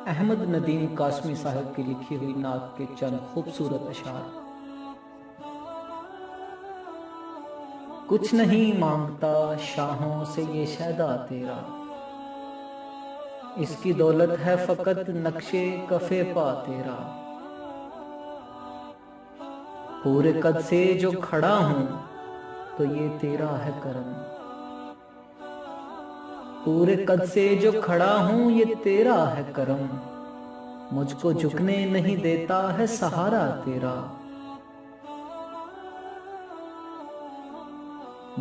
अहमद नदीम कासमी साहब की लिखी हुई नात के चंद खूबसूरत अशार। कुछ नहीं मांगता शाहों से ये शहदा तेरा, इसकी दौलत है फकत नक्शे कफे पा तेरा। पूरे कद से जो खड़ा हूं तो ये तेरा है करम, पूरे कद से जो खड़ा हूं ये तेरा है करम। मुझको झुकने नहीं देता है सहारा तेरा।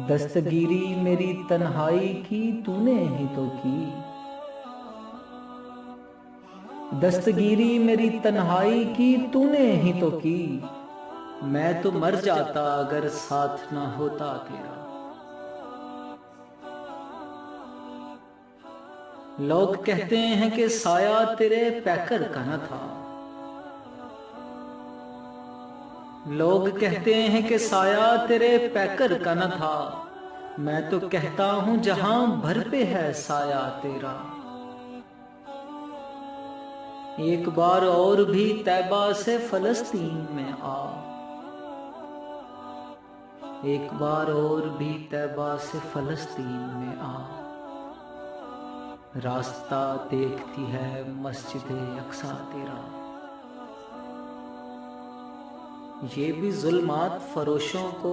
दस्तगीरी मेरी तन्हाई की तूने ही तो की, दस्तगीरी मेरी तन्हाई की तूने ही तो की। मैं तो मर जाता अगर साथ ना होता तेरा। लोग कहते हैं कि साया तेरे पैकर का न था, लोग कहते हैं कि साया तेरे पैकर का न था। मैं तो कहता हूं जहां भर पे है साया तेरा। एक बार और भी तैबा से फलस्तीन में आ, एक बार और भी तैबा से फलस्तीन में आ। रास्ता देखती है मस्जिद अक्सा तेरा। ये भी जुल्मात फरोशों को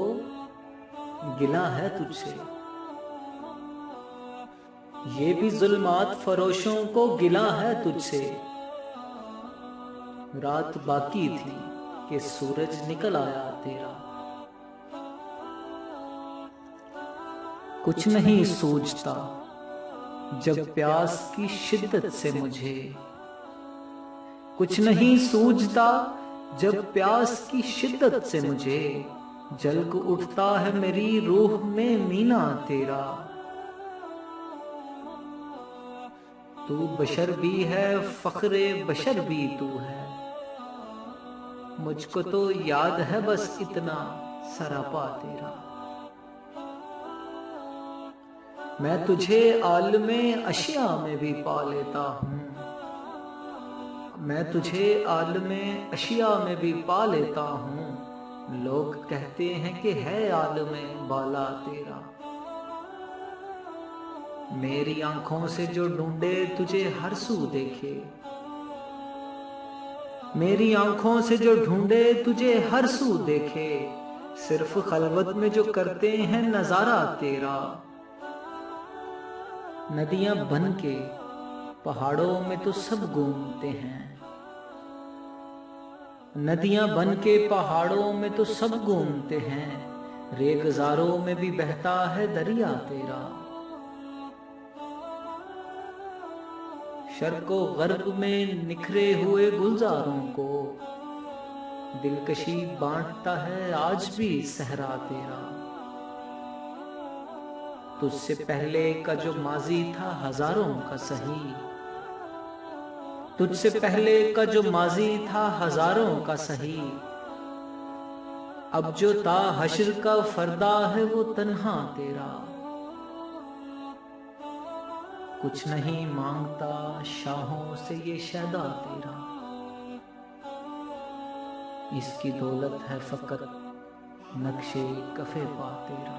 गिला है तुझसे, ये भी जुल्मात फरोशों को गिला है तुझसे। रात बाकी थी कि सूरज निकल आया तेरा। कुछ नहीं सूझता जब प्यास की शिद्दत से मुझे, कुछ नहीं सूझता जब प्यास की शिद्दत से मुझे। जल्क उठता है मेरी रूह में मीना तेरा। तू बशर भी है फख्रे बशर भी तू है, मुझको तो याद है बस इतना सरापा तेरा। मैं तुझे आलमे अशिया में भी पा लेता हूं, मैं तुझे आलमे अशिया में भी पा लेता हूं। लोग कहते हैं कि है आलमे बाला तेरा। मेरी आंखों से जो ढूंढे तुझे हर सू देखे, मेरी आंखों से जो ढूंढे तुझे हर सू देखे। सिर्फ खलवत में जो करते हैं नजारा तेरा। नदियां बन के पहाड़ों में तो सब घूमते हैं, नदियां बन के पहाड़ों में तो सब घूमते हैं। रेगजारों में भी बहता है दरिया तेरा। शर्को गर्ब में निखरे हुए गुलजारों को दिलकशी बांटता है आज भी सहरा तेरा। तुझसे पहले का जो माजी था हजारों का सही, तुझसे पहले का जो माजी था हजारों का सही। अब जो ता हश्र का फरदा है वो तन्हा तेरा। कुछ नहीं मांगता शाहों से ये शहदा तेरा, इसकी दौलत है फकत नक्शे कफे पा तेरा।